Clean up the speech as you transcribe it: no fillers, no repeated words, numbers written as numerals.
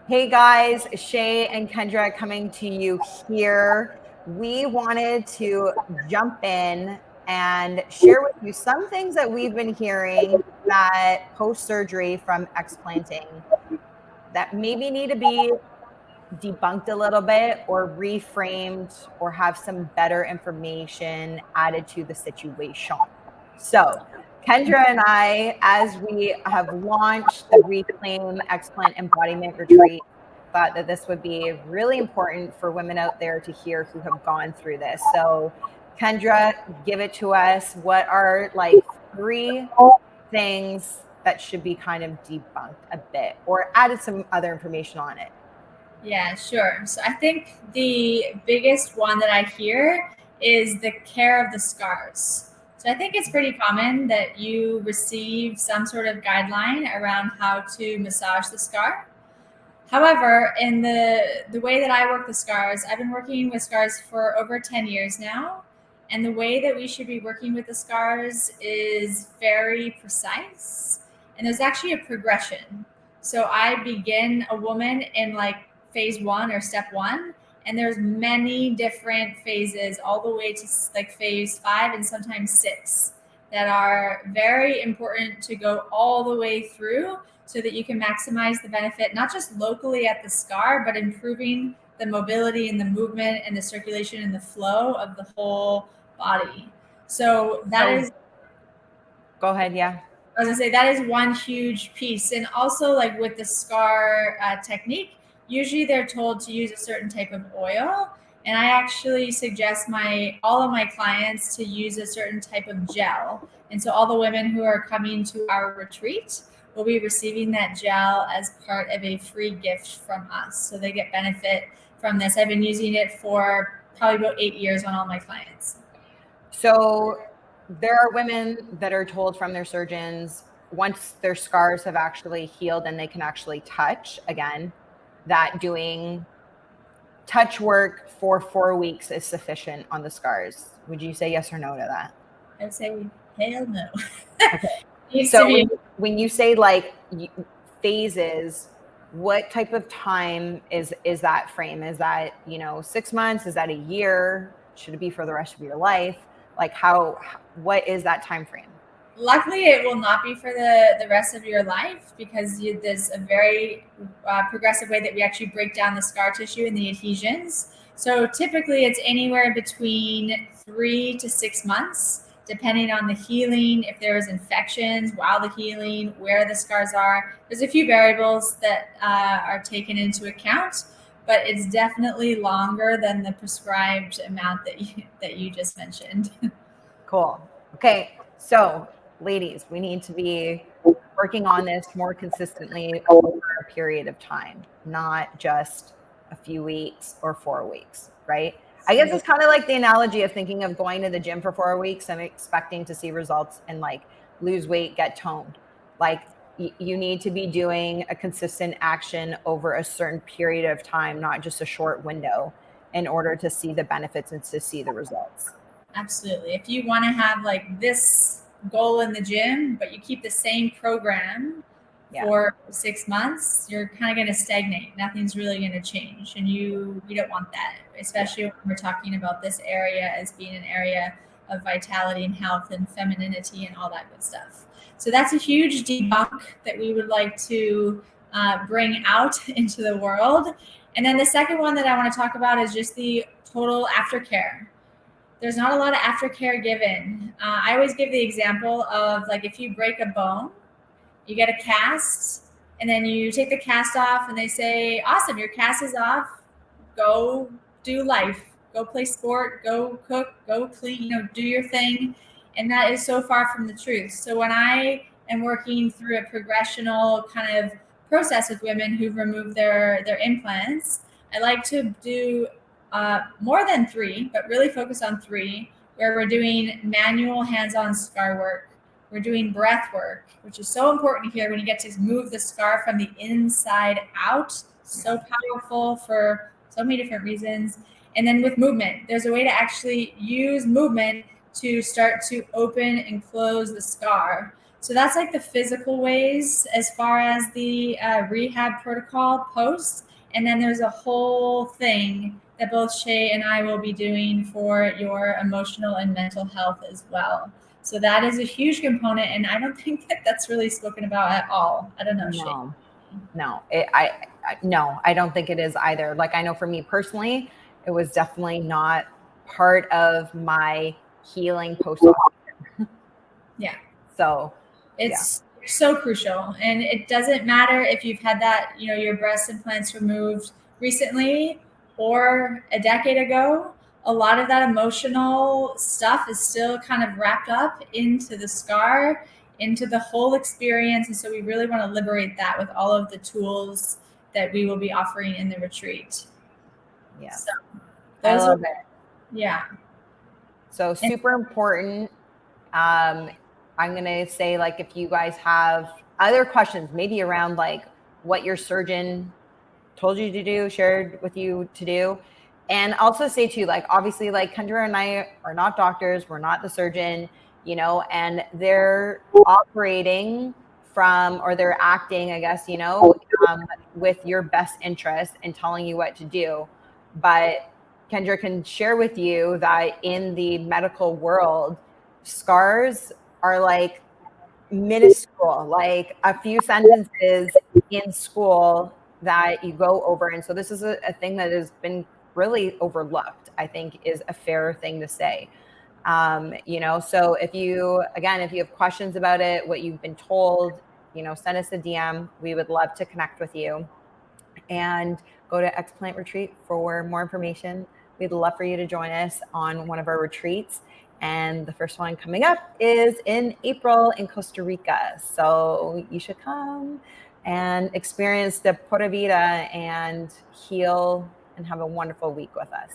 Hey guys, Shae and Kendra coming to you here. We wanted to jump in and share with you some things that we've been hearing that post-surgery from explanting that maybe need to be debunked a little bit or reframed or have some better information added to the situation. So, Kendra and I, as we have launched the Reclaim Explant Embodiment Retreat, thought that this would be really important for women out there to hear who have gone through this. So, Kendra, give it to us. What are like 3 things that should be kind of debunked a bit or added some other information on it? Yeah, sure. So I think the biggest one that I hear is the care of the scars. So I think it's pretty common that you receive some sort of guideline around how to massage the scar. However, in the way that I work the scars, I've been working with scars for over 10 years now. And the way that we should be working with the scars is very precise. And there's actually a progression. So I begin a woman in like phase 1 or step 1, and there's many different phases all the way to like phase 5 and sometimes 6 that are very important to go all the way through so that you can maximize the benefit, not just locally at the scar, but improving the mobility and the movement and the circulation and the flow of the whole body. So that is, go ahead. Yeah. I was gonna say that is one huge piece. And also like with the scar technique, usually they're told to use a certain type of oil. And I actually suggest all of my clients to use a certain type of gel. And so all the women who are coming to our retreat will be receiving that gel as part of a free gift from us. So they get benefit from this. I've been using it for probably about 8 years on all my clients. So there are women that are told from their surgeons once their scars have actually healed and they can actually touch again, that doing touch work for 4 weeks is sufficient on the scars. Would you say yes or no to that? I'd say hell no. Okay. So when you say like phases, what type of time is that frame? Is that 6 months? Is that a year? Should it be for the rest of your life? Like what is that time frame? Luckily, it will not be for the rest of your life because there's a very progressive way that we actually break down the scar tissue and the adhesions. So typically, it's anywhere between 3 to 6 months, depending on the healing, if there is infections while the healing, where the scars are. There's a few variables that are taken into account, but it's definitely longer than the prescribed amount that you just mentioned. Cool. Okay. So, ladies, we need to be working on this more consistently over a period of time, not just a few weeks or 4 weeks, right? I guess it's kind of like the analogy of thinking of going to the gym for 4 weeks and expecting to see results and like lose weight, get toned. Like you need to be doing a consistent action over a certain period of time, not just a short window, in order to see the benefits and to see the results. Absolutely. If you want to have like this goal in the gym, but you keep the same program for 6 months, you're kind of going to stagnate. Nothing's really going to change. And you don't want that, especially when we're talking about this area as being an area of vitality and health and femininity and all that good stuff. So that's a huge debunk that we would like to bring out into the world. And then the second one that I want to talk about is just the total aftercare. There's not a lot of aftercare given. I always give the example of like if you break a bone, you get a cast, and then you take the cast off, and they say, "Awesome, your cast is off. Go do life. Go play sport. Go cook. Go clean. Do your thing." And that is so far from the truth. So when I am working through a progressional kind of process with women who've removed their implants, I like to do more than 3, but really focus on 3, where we're doing manual hands-on scar work. We're doing breath work, which is so important here when you get to move the scar from the inside out. So powerful for so many different reasons. And then with movement, there's a way to actually use movement to start to open and close the scar. So that's like the physical ways as far as the rehab protocol post. And then there's a whole thing that both Shae and I will be doing for your emotional and mental health as well. So that is a huge component, and I don't think that that's really spoken about at all. I don't know, Shae. No, I don't think it is either. Like, I know for me personally, it was definitely not part of my healing post-op. Yeah. So it's so crucial, and it doesn't matter if you've had that, your breast implants removed recently or a decade ago. A lot of that emotional stuff is still kind of wrapped up into the scar, into the whole experience. And so we really want to liberate that with all of the tools that we will be offering in the retreat. Yeah. So I love it. Yeah. So super important. I'm going to say, like, if you guys have other questions, maybe around like what your surgeon told you to do, shared with you to do. And also say too, like, obviously, like, Kendra and I are not doctors. We're not the surgeon, and they're operating from, or they're acting, I guess, with your best interest and telling you what to do. But Kendra can share with you that in the medical world, scars are like minuscule, like a few sentences in school that you go over. And so this is a thing that has been really overlooked, I think, is a fair thing to say. So if you have questions about it, what you've been told, send us a DM. We would love to connect with you. And go to Explant Retreat for more information. We'd love for you to join us on one of our retreats. And the first one coming up is in April in Costa Rica. So you should come and experience the Pura Vida and heal and have a wonderful week with us.